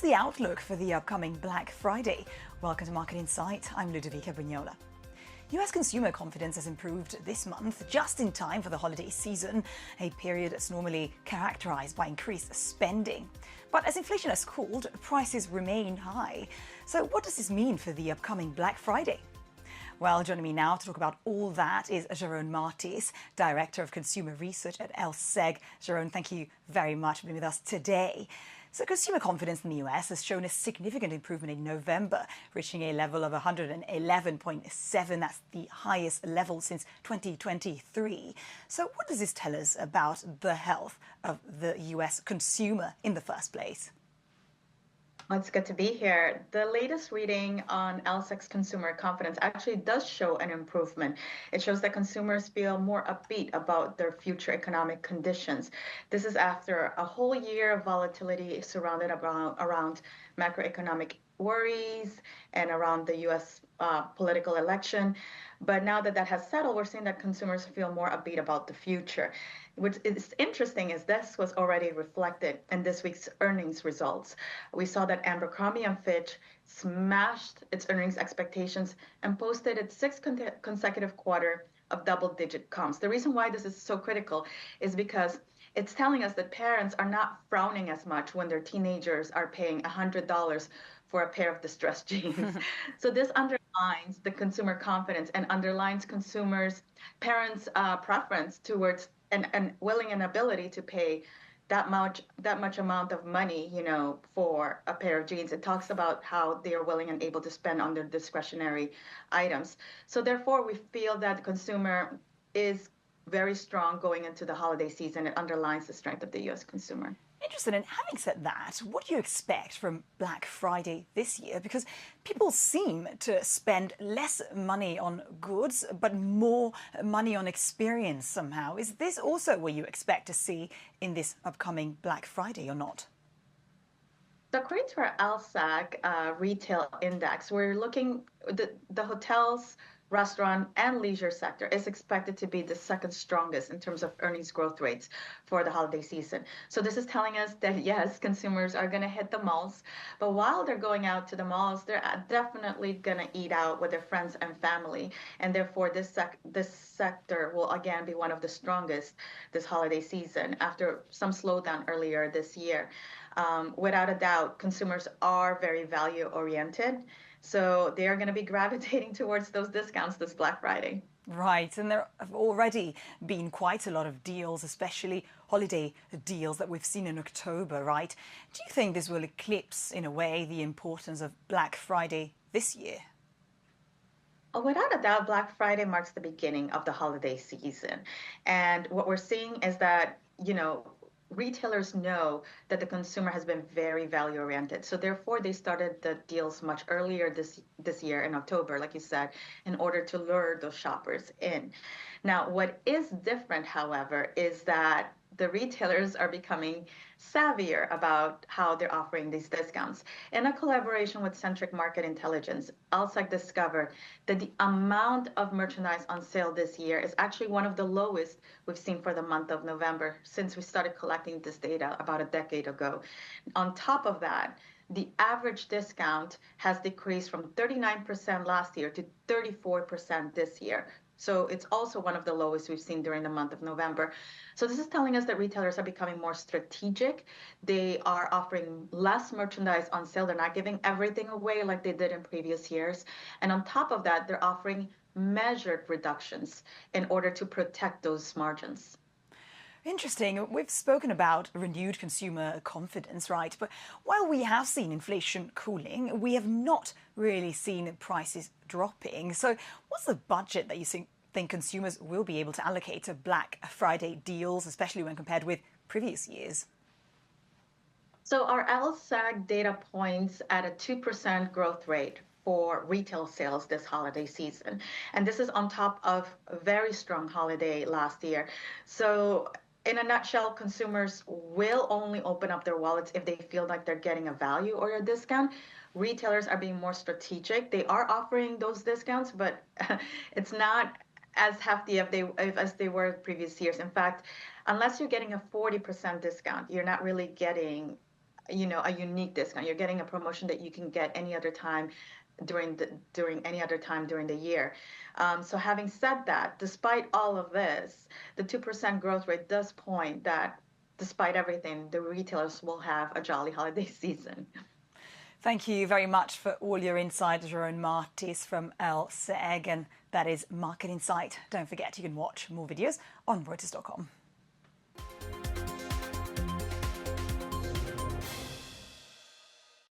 the outlook for the upcoming Black Friday? Welcome to Market Insight. I'm Ludovica Bugnola. US consumer confidence has improved this month just in time for the holiday season, a period that's normally characterized by increased spending. But as inflation has cooled, prices remain high. So what does this mean for the upcoming Black Friday? Well, joining me now to talk about all that is Jharonne Martis, Director of Consumer Research at LSEG. Jharonne, thank you very much for being with us today. So consumer confidence in the US has shown a significant improvement in November, reaching a level of 111.7. That's the highest level since 2023. So what does this tell us about the health of the US consumer in the first place? Well, it's good to be here. The latest reading on LSEG's consumer confidence actually does show an improvement. It shows that consumers feel more upbeat about their future economic conditions. This is after a whole year of volatility surrounded around macroeconomic worries and around the U.S. Political election. But now that that has settled, we're seeing that consumers feel more upbeat about the future. What is interesting is this was already reflected in this week's earnings results. We saw that Abercrombie & Fitch smashed its earnings expectations and posted its sixth consecutive quarter of double-digit comps. The reason why this is so critical is because it's telling us that parents are not frowning as much when their teenagers are paying $100 for a pair of distressed jeans. So this underlines the consumer confidence and underlines parents' preference towards and willing and ability to pay that much amount of money, for a pair of jeans. It talks about how they are willing and able to spend on their discretionary items. So therefore, we feel that the consumer is very strong going into the holiday season. It underlines the strength of the U.S. consumer. Interesting. And having said that, what do you expect from Black Friday this year? Because people seem to spend less money on goods, but more money on experience somehow. Is this also what you expect to see in this upcoming Black Friday or not? So according to our LSEG retail index, we're looking the hotels, restaurant, and leisure sector is expected to be the second strongest in terms of earnings growth rates for the holiday season. So this is telling us that, yes, consumers are going to hit the malls, but while they're going out to the malls, they're definitely going to eat out with their friends and family. And therefore, this sector will again be one of the strongest this holiday season after some slowdown earlier this year. Without a doubt, consumers are very value oriented. So they are going to be gravitating towards those discounts this Black Friday. Right, and there have already been quite a lot of deals, especially holiday deals that we've seen in October, right? Do you think this will eclipse, in a way, the importance of Black Friday this year? Without a doubt, Black Friday marks the beginning of the holiday season. And what we're seeing is that, retailers know that the consumer has been very value oriented. So therefore, they started the deals much earlier this year in October, like you said, in order to lure those shoppers in. Now, what is different, however, is that the retailers are becoming savvier about how they're offering these discounts. In a collaboration with Centric Market Intelligence, LSEG discovered that the amount of merchandise on sale this year is actually one of the lowest we've seen for the month of November since we started collecting this data about a decade ago. On top of that, the average discount has decreased from 39% last year to 34% this year. So it's also one of the lowest we've seen during the month of November. So this is telling us that retailers are becoming more strategic. They are offering less merchandise on sale. They're not giving everything away like they did in previous years. And on top of that, they're offering measured reductions in order to protect those margins. Interesting. We've spoken about renewed consumer confidence, right? But while we have seen inflation cooling, we have not really seen prices dropping. So what's the budget that you think consumers will be able to allocate to Black Friday deals, especially when compared with previous years? So our LSEG data points at a 2% growth rate for retail sales this holiday season. And this is on top of a very strong holiday last year. So in a nutshell, consumers will only open up their wallets if they feel like they're getting a value or a discount. Retailers are being more strategic. They are offering those discounts, but it's not as hefty as they were previous years. In fact, unless you're getting a 40% discount, you're not really getting a unique discount. You're getting a promotion that you can get any other time during any other time during the year. So having said that, despite all of this, the 2% growth rate does point that despite everything, the retailers will have a jolly holiday season. Thank you very much for all your insight, Jharonne Martis from LSEG, and that is Market Insight. Don't forget you can watch more videos on Reuters.com.